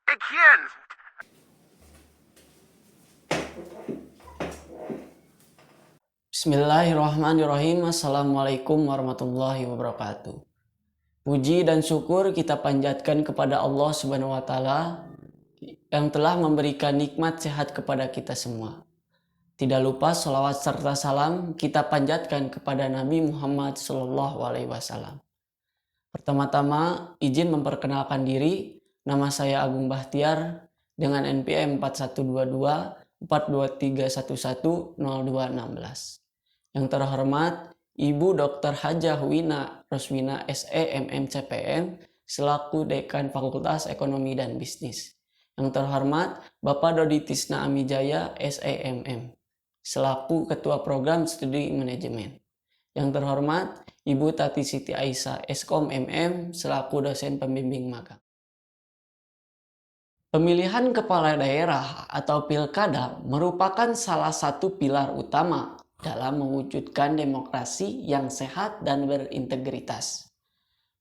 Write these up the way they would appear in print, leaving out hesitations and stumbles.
Again. Bismillahirrahmanirrahim. Assalamualaikum warahmatullahi wabarakatuh. Puji dan syukur kita panjatkan kepada Allah Subhanahu wa Ta'ala yang telah memberikan nikmat sehat kepada kita semua. Tidak lupa sholawat serta salam kita panjatkan kepada Nabi Muhammad SAW. Pertama-tama izin memperkenalkan diri. Nama saya Agung Bahtiar dengan NPM 4122 42311 0216. Yang terhormat Ibu Dr. Hajah Wina Roswina SEMM CPM selaku Dekan Fakultas Ekonomi dan Bisnis. Yang terhormat Bapak Dodi Tisna Amijaya SEMM selaku Ketua Program Studi Manajemen. Yang terhormat Ibu Tati Siti Aisyah Eskom MM selaku dosen pembimbing magang. Pemilihan kepala daerah atau pilkada merupakan salah satu pilar utama dalam mewujudkan demokrasi yang sehat dan berintegritas.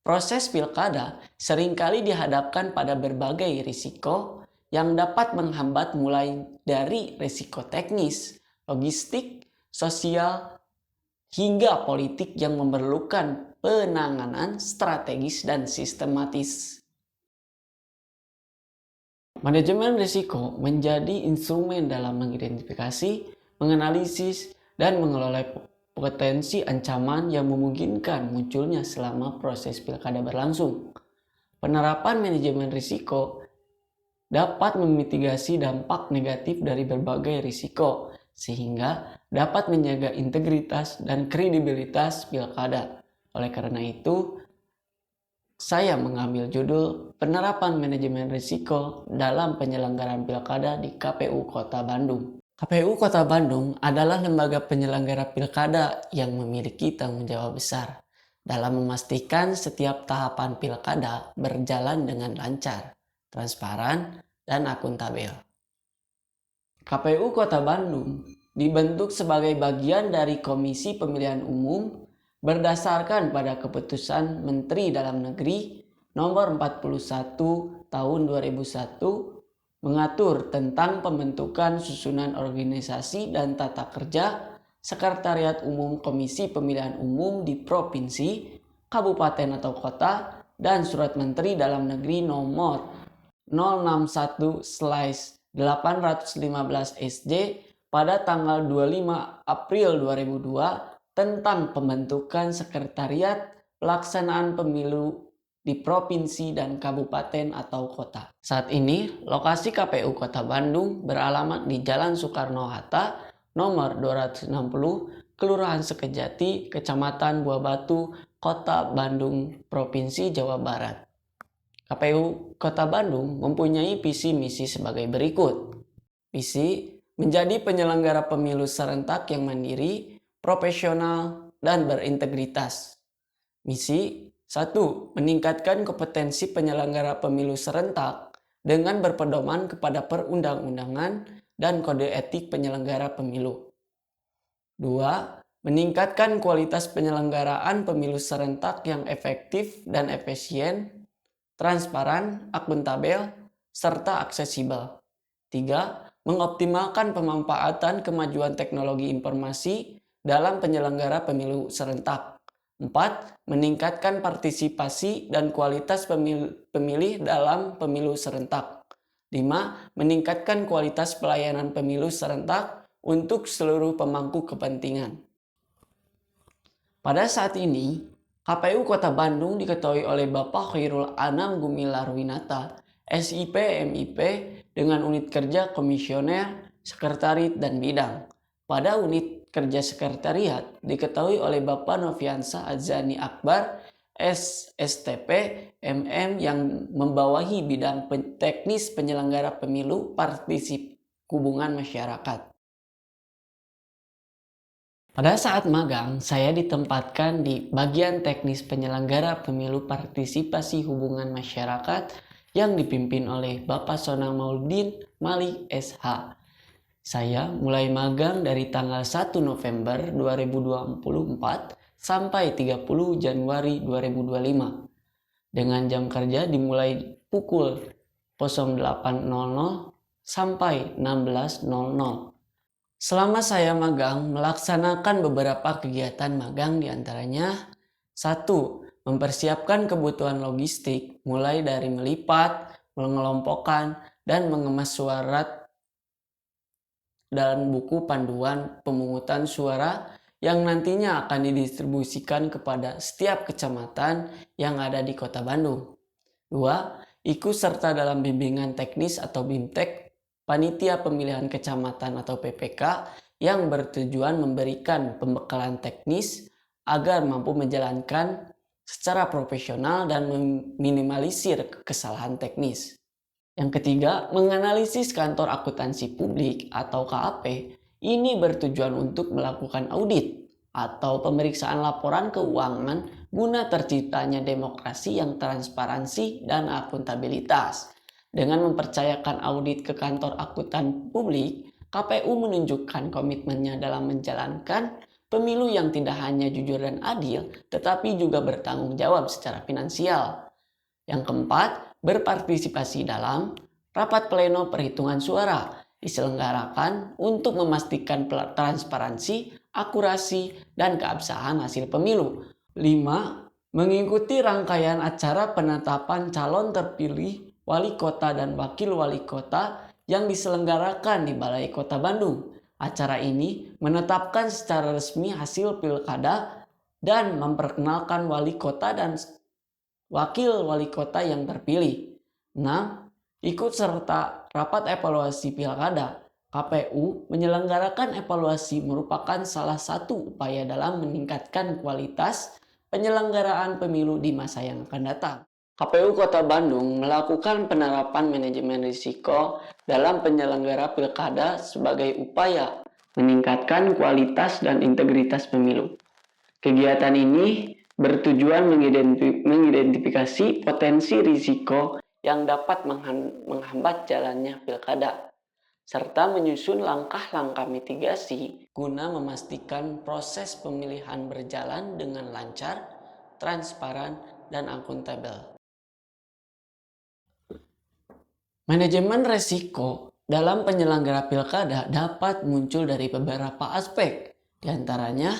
Proses pilkada seringkali dihadapkan pada berbagai risiko yang dapat menghambat mulai dari risiko teknis, logistik, sosial, hingga politik yang memerlukan penanganan strategis dan sistematis. Manajemen risiko menjadi instrumen dalam mengidentifikasi, menganalisis, dan mengelola potensi ancaman yang memungkinkan munculnya selama proses pilkada berlangsung. Penerapan manajemen risiko dapat memitigasi dampak negatif dari berbagai risiko, sehingga dapat menjaga integritas dan kredibilitas pilkada. Oleh karena itu, saya mengambil judul Penerapan Manajemen Risiko dalam Penyelenggaraan Pilkada di KPU Kota Bandung. KPU Kota Bandung adalah lembaga penyelenggara pilkada yang memiliki tanggung jawab besar dalam memastikan setiap tahapan pilkada berjalan dengan lancar, transparan, dan akuntabel. KPU Kota Bandung dibentuk sebagai bagian dari Komisi Pemilihan Umum berdasarkan pada Keputusan Menteri Dalam Negeri Nomor 41 Tahun 2001 mengatur tentang pembentukan susunan organisasi dan tata kerja Sekretariat Umum Komisi Pemilihan Umum di Provinsi, Kabupaten atau Kota, dan Surat Menteri Dalam Negeri Nomor 061/815 SJ pada tanggal 25 April 2002 tentang pembentukan Sekretariat Pelaksanaan Pemilu di provinsi dan kabupaten atau kota. Saat ini, lokasi KPU Kota Bandung beralamat di Jalan Soekarno-Hatta, nomor 260, Kelurahan Sekejati, Kecamatan Buah Batu, Kota Bandung, Provinsi Jawa Barat. KPU Kota Bandung mempunyai visi misi sebagai berikut. Visi menjadi penyelenggara pemilu serentak yang mandiri, profesional, dan berintegritas. Misi 1. Meningkatkan kompetensi penyelenggara pemilu serentak dengan berpedoman kepada perundang-undangan dan kode etik penyelenggara pemilu. 2. Meningkatkan kualitas penyelenggaraan pemilu serentak yang efektif dan efisien, transparan, akuntabel, serta aksesibel. 3. Mengoptimalkan pemanfaatan kemajuan teknologi informasi dalam penyelenggara pemilu serentak. 4. Meningkatkan partisipasi dan kualitas pemilih dalam pemilu serentak. 5. Meningkatkan kualitas pelayanan pemilu serentak untuk seluruh pemangku kepentingan. Pada saat ini, KPU Kota Bandung diketuai oleh Bapak Khairul Anam Gumilar-Winata, SIP MIP dengan unit kerja komisioner, sekretariat, dan bidang. Pada unit kerja sekretariat diketahui oleh Bapak Noviansa Adzani Akbar SSTP MM yang membawahi bidang teknis penyelenggara pemilu partisip hubungan masyarakat. Pada saat magang, saya ditempatkan di bagian teknis penyelenggara pemilu partisipasi hubungan masyarakat yang dipimpin oleh Bapak Sonang Mauludin Malik SH. Saya mulai magang dari tanggal 1 November 2024 sampai 30 Januari 2025. Dengan jam kerja dimulai pukul 08.00 sampai 16.00. Selama saya magang, melaksanakan beberapa kegiatan magang diantaranya: 1. Mempersiapkan kebutuhan logistik mulai dari melipat, mengelompokkan, dan mengemas surat dan buku panduan pemungutan suara yang nantinya akan didistribusikan kepada setiap kecamatan yang ada di Kota Bandung. 2. Ikut serta dalam bimbingan teknis atau BIMTEK, panitia pemilihan kecamatan atau PPK yang bertujuan memberikan pembekalan teknis agar mampu menjalankan secara profesional dan meminimalisir kesalahan teknis. Yang ketiga, menganalisis kantor akuntansi publik atau KAP. Ini bertujuan untuk melakukan audit atau pemeriksaan laporan keuangan guna terciptanya demokrasi yang transparansi dan akuntabilitas. Dengan mempercayakan audit ke kantor akuntan publik, KPU menunjukkan komitmennya dalam menjalankan pemilu yang tidak hanya jujur dan adil, tetapi juga bertanggung jawab secara finansial. Yang keempat, berpartisipasi dalam rapat pleno perhitungan suara diselenggarakan untuk memastikan transparansi, akurasi, dan keabsahan hasil pemilu. 5. Mengikuti rangkaian acara penetapan calon terpilih wali kota dan wakil wali kota yang diselenggarakan di Balai Kota Bandung. Acara ini menetapkan secara resmi hasil pilkada dan memperkenalkan wali kota dan wakil wali kota yang terpilih. 6. Ikut serta rapat evaluasi pilkada. KPU menyelenggarakan evaluasi merupakan salah satu upaya dalam meningkatkan kualitas penyelenggaraan pemilu di masa yang akan datang. KPU Kota Bandung melakukan penerapan manajemen risiko dalam penyelenggara pilkada sebagai upaya meningkatkan kualitas dan integritas pemilu. Kegiatan ini bertujuan mengidentifikasi potensi risiko yang dapat menghambat jalannya pilkada, serta menyusun langkah-langkah mitigasi guna memastikan proses pemilihan berjalan dengan lancar, transparan, dan akuntabel. Manajemen risiko dalam penyelenggara pilkada dapat muncul dari beberapa aspek, diantaranya: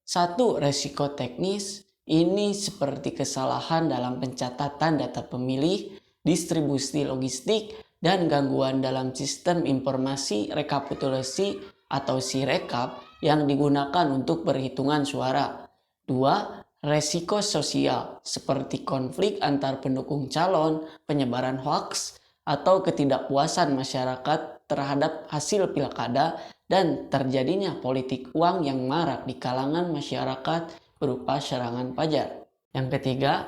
1. Resiko teknis. Ini seperti kesalahan dalam pencatatan data pemilih, distribusi logistik, dan gangguan dalam sistem informasi rekapitulasi atau Sirekap yang digunakan untuk perhitungan suara. 2. Resiko sosial seperti konflik antar pendukung calon, penyebaran hoaks, atau ketidakpuasan masyarakat terhadap hasil pilkada dan terjadinya politik uang yang marak di kalangan masyarakat berupa serangan pajar. Yang ketiga,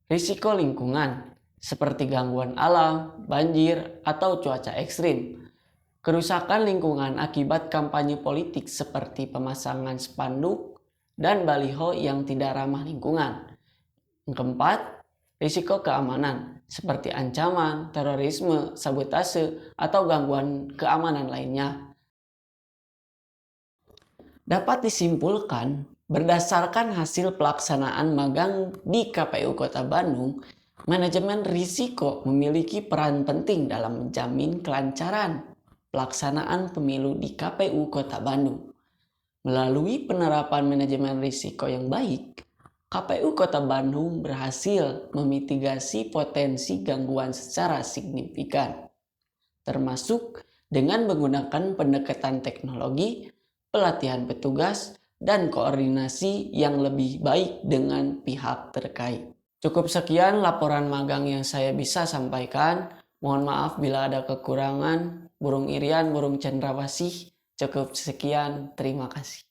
risiko lingkungan seperti gangguan alam, banjir, atau cuaca ekstrim. Kerusakan lingkungan akibat kampanye politik seperti pemasangan spanduk dan baliho yang tidak ramah lingkungan. Yang keempat, risiko keamanan seperti ancaman, terorisme, sabotase, atau gangguan keamanan lainnya. Dapat disimpulkan, berdasarkan hasil pelaksanaan magang di KPU Kota Bandung, manajemen risiko memiliki peran penting dalam menjamin kelancaran pelaksanaan pemilu di KPU Kota Bandung. Melalui penerapan manajemen risiko yang baik, KPU Kota Bandung berhasil memitigasi potensi gangguan secara signifikan, termasuk dengan menggunakan pendekatan teknologi, pelatihan petugas, dan koordinasi yang lebih baik dengan pihak terkait. Cukup sekian laporan magang yang saya bisa sampaikan. Mohon maaf bila ada kekurangan. Burung Irian, burung cendrawasih. Cukup sekian, terima kasih.